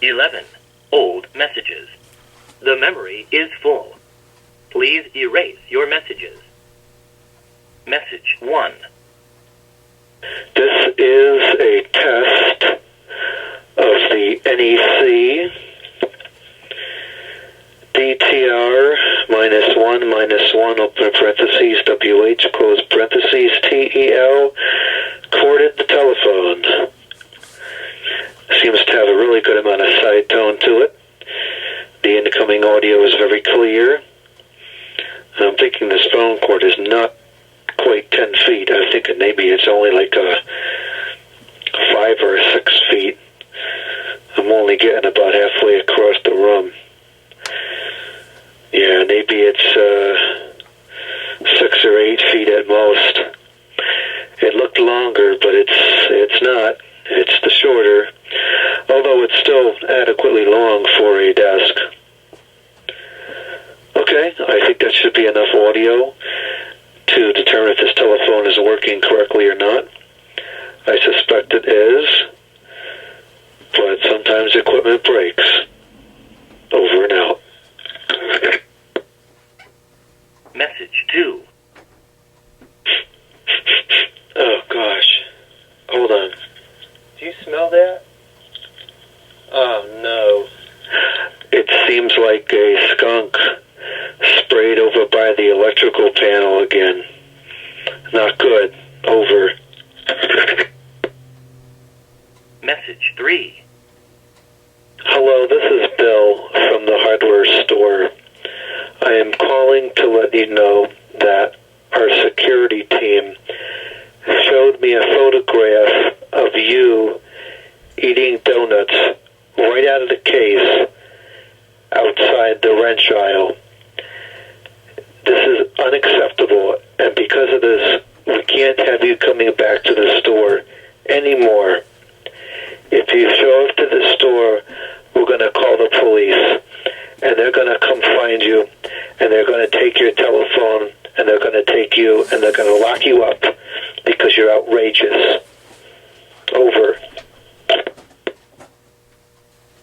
11. Old messages. The memory is full. Please erase your messages. Message 1. This is a test of the NEC DTR -1 open parentheses WH close parentheses TEL corded the telephone. Seems to have a really good amount of side tone to it. The incoming audio is very clear. I'm thinking this phone cord is not quite 10 feet. I think maybe it's only like 5 or 6 feet. I'm only getting about halfway across the room. Yeah, maybe it's 6 or 8 feet at most. It looked longer, but it's not. It's the shorter, although it's still adequately long for a desk. Okay, I think that should be enough audio to determine if this telephone is working correctly or not. I suspect it is, but sometimes equipment breaks. Over and out. Message 2. Oh, gosh. Hold on. Do you smell that? Oh, no. It seems like a skunk sprayed over by the electrical panel again. Not good. Over. Message 3. Hello, this is Bill from the hardware store. I am calling to let you know that our security team showed me a photograph of you eating donuts right out of the case outside the wrench aisle. This is unacceptable, and because of this, we can't have you coming back to the store anymore. If you show up to the store, we're going to call the police, and they're going to come find you, and they're going to take your telephone, and they're going to take you, and they're going to lock you up because you're outrageous. Over.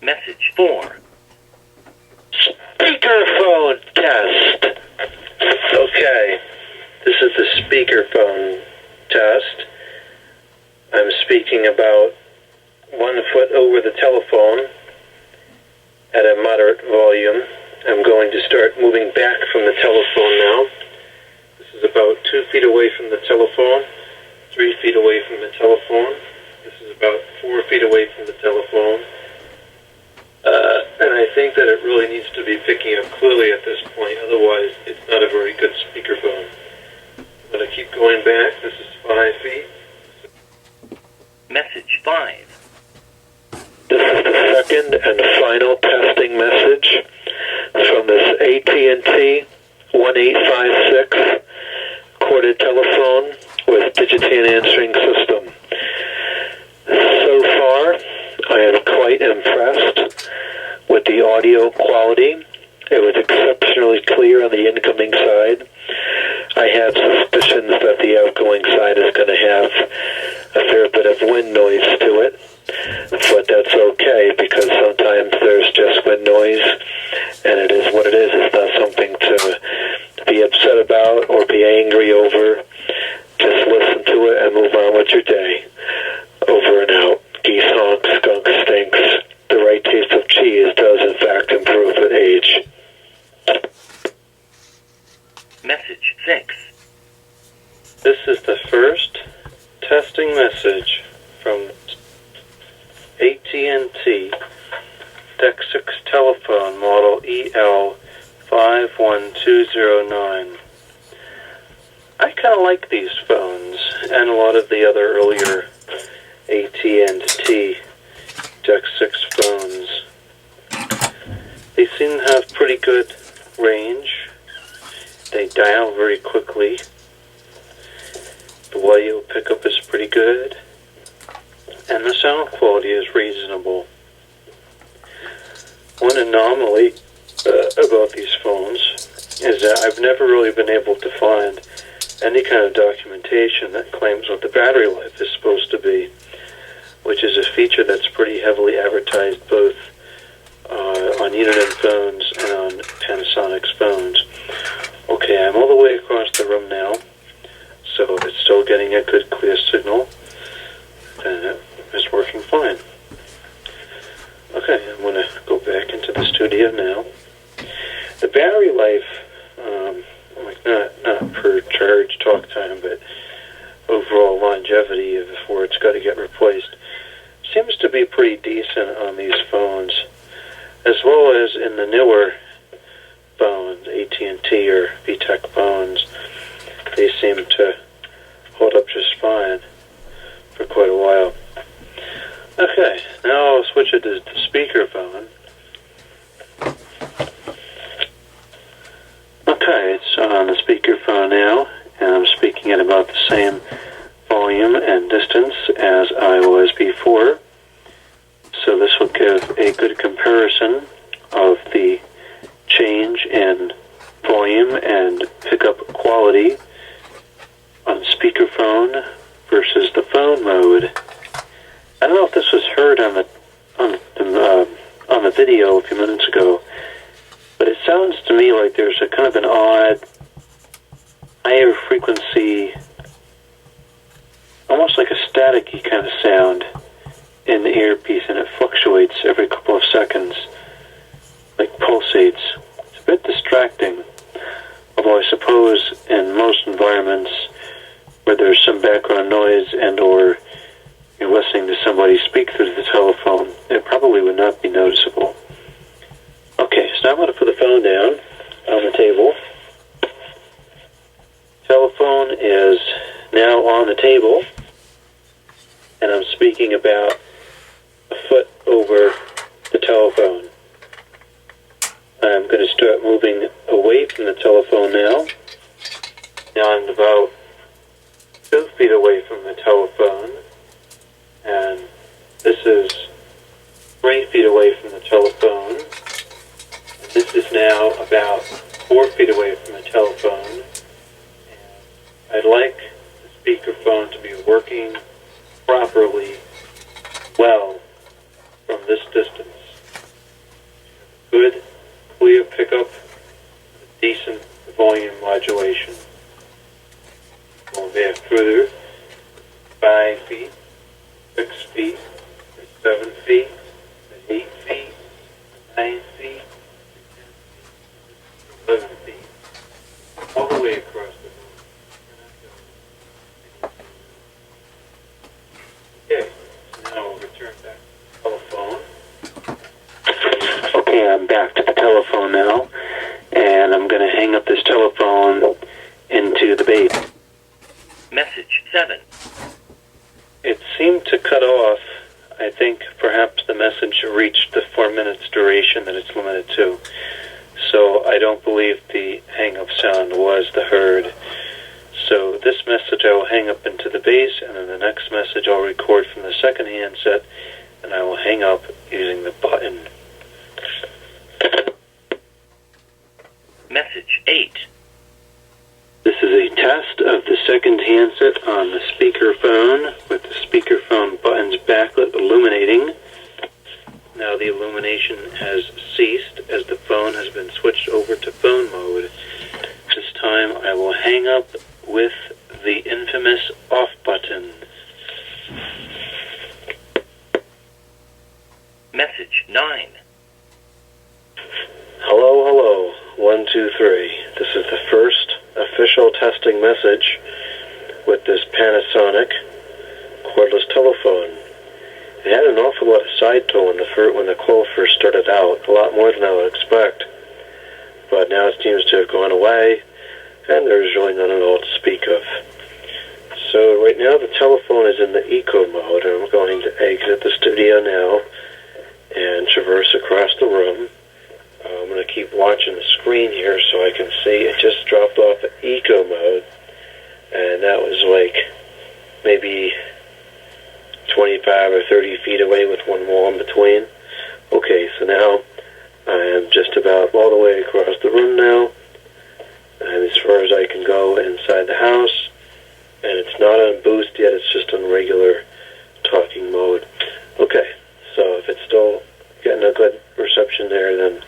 Message 4. Speakerphone test. Okay, this is the speakerphone test. I'm speaking about 1 foot over the telephone at a moderate volume. I'm going to start moving back from the telephone now. This is about 2 feet away from the telephone, 3 feet away from the telephone. This is about 4 feet away from the telephone. And I think that it really needs to be picking up clearly at this point, otherwise it's not a very good speakerphone. I'm going to keep going back. This is 5 feet. Message 5. This is the second and final testing message from this AT&T 1856 corded telephone with Digitan answering system. So far, I am quite impressed with the audio quality. It was exceptionally clear on the incoming side. I have suspicions that the outgoing side is going to have a fair bit of wind noise to it, but that's okay because sometimes there's just wind noise, and it is what it is. It's not something to be upset about or be angry over. Just listen to it and move on with your day. Over and out. Geese honk, skunk stinks. The right taste of cheese does in fact improve with age. Message 6. This is the first testing message from AT&T DEC6 telephone model EL51209. I kind of like these phones and a lot of the other earlier AT&T DEC6 phones. They seem to have pretty good range. They dial very quickly. The audio pickup is pretty good. And the sound quality is reasonable. One anomaly about these phones is that I've never really been able to find any kind of documentation that claims what the battery life is supposed to be, which is a feature that's pretty heavily advertised both Uniden phones and on Panasonic's phones. Okay, I'm all the way across the room now, so it's still getting a good, clear signal, and it's working fine. Okay, I'm going to go back into the studio now. The battery life, not per charge talk time, but overall longevity before it's got to get replaced, seems to be pretty decent on these phones, as well as in the newer phones, AT&T or VTech phones. They seem to hold up just fine for quite a while. Okay, now I'll switch it to the speakerphone. Okay, it's on the speakerphone now, and I'm speaking at about the same volume and distance as I was before. So this will give a good comparison of the change in volume and pickup quality on speakerphone versus the phone mode. I don't know if this was heard on the video a few minutes ago, but it sounds to me like there's a kind of an odd, higher frequency, almost like a staticky kind of sound in the earpiece, and it fluctuates every couple of seconds, like pulsates. It's a bit distracting, although I suppose in most environments where there's some background noise and or you're listening to somebody speak through the telephone, it probably would not be noticeable. Okay, so now I'm going to put the phone down on the table. Telephone is now on the table, and I'm speaking about a foot over the telephone. I'm going to start moving away from the telephone now. Now I'm about 2 feet away from the telephone, and this is 3 feet away from the telephone. And this is now about 4 feet away from the telephone. And I'd like the speakerphone to be working properly well from this distance. Good, clear pickup, decent volume modulation. Going back further, 5 feet, 6 feet, 7 feet, 8 feet, 9 feet, 11 feet, all the way across the room. Okay, so now we'll return back to the telephone. Okay, I'm back to the telephone now, and I'm going to hang up this telephone into the base. Message 7. It seemed to cut off. I think perhaps the message reached the 4 minutes duration that it's limited to. So I don't believe the hang-up sound was the heard. So this message I will hang up into the base, and then the next message I'll record from the second handset, and I will hang up using the button. Message 8. This is a test of the second handset on the speakerphone with the speakerphone buttons backlit illuminating. Now the illumination has ceased as the phone has been switched over to phone mode. This time I will hang up with the infamous off button. Message 9. Hello, hello. 1, 2, 3. This is the first official testing message with this Panasonic cordless telephone. It had an awful lot of side tone when the call first started out, a lot more than I would expect. But now it seems to have gone away, and there's really none at all to speak of. So right now the telephone is in the eco mode, and I'm going to exit the studio now and traverse across the room. I'm going to keep watching the screen here so I can see it just dropped off at eco mode, and that was like maybe 25 or 30 feet away with one wall in between. Okay, so now I am just about all the way across the room now, and as far as I can go inside the house, and it's not on boost yet, it's just on regular talking mode. Okay, so if it's still getting a good reception there, then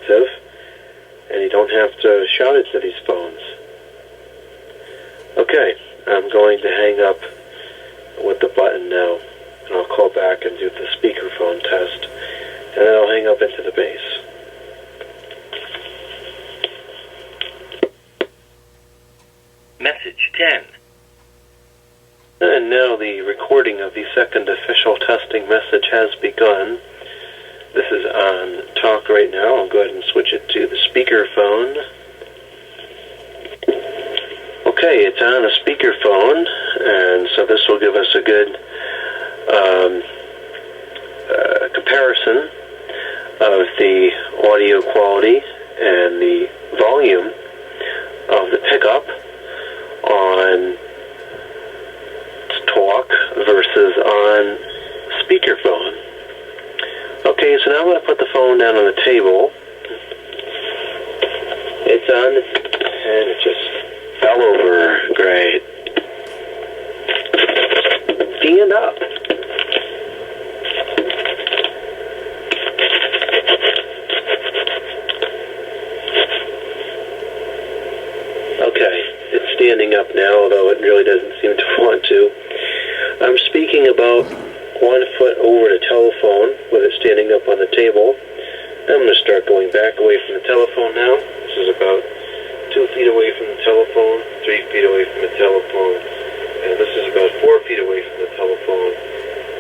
sensitive, and you don't have to shout it to these phones. Okay, I'm going to hang up with the button now, and I'll call back and do the speakerphone test, and then I'll hang up into the base. Message 10. And now the recording of the second official testing message has begun. This is on talk right now. I'll go ahead and switch it to the speakerphone. Okay, it's on a speakerphone, and so this will give us a good comparison of the audio quality and the volume of the pickup on talk versus on speakerphone. Okay, so now I'm going to put the phone down on the table. It's on, and it just fell over. Great. Stand up. Okay, it's standing up now, although it really doesn't seem to want to. I'm speaking about 1 foot over the telephone with it standing up on the table. I'm going to start going back away from the telephone now. This is about 2 feet away from the telephone, 3 feet away from the telephone, and this is about 4 feet away from the telephone.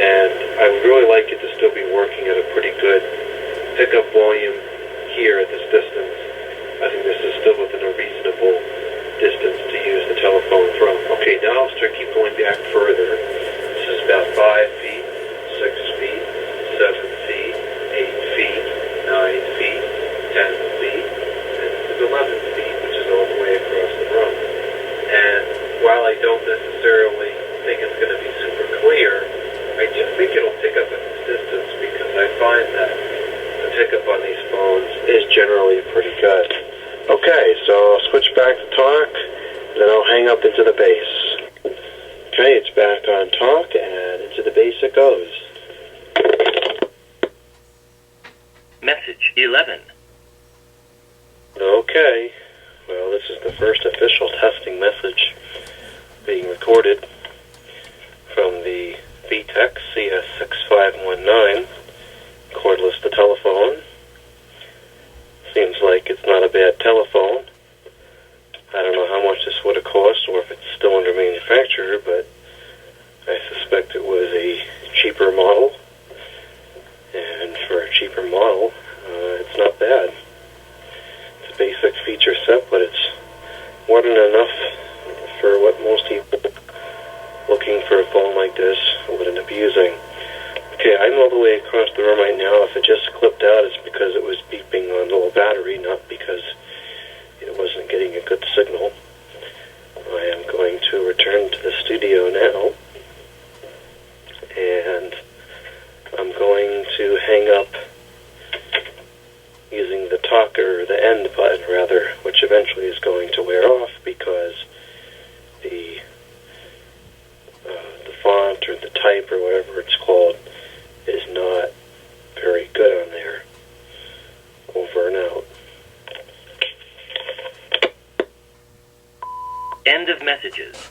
And I would really like it to still be working at a pretty good pickup volume here at this distance. I think this is still within a reasonable distance to use the telephone from. Okay, now I'll start keep going back further. This is about 5 feet, 6 feet, 7 feet, 8 feet, 9 feet, 10 feet, and this is 11 feet, which is all the way across the room. And while I don't necessarily think it's going to be super clear, I do think it'll pick up at this distance because I find that the pickup on these phones is generally pretty good. Okay, so I'll switch back to talk, then I'll hang up into the base. Okay, it's back on talk, and into the base it goes. Message 11. Okay, well, this is the first official testing message being recorded from the VTech CS6519 cordless to telephone. Seems like it's not a bad telephone. I don't know how much this would have cost or if it's still under manufacturer, but I suspect it was a cheaper model. And for a cheaper model, it's not bad. It's a basic feature set, but it's more than enough for what most people looking for a phone like this would end up using. Okay, I'm all the way across the room right now. If it just clipped out, it's because it was beeping on low battery, not because it wasn't getting a good signal. I am going to return to the studio now, and I'm going to hang up using the talk, or the end button rather, which eventually is going to wear off because the font or the type or whatever it's called is not very good on there. Over and out. End of messages.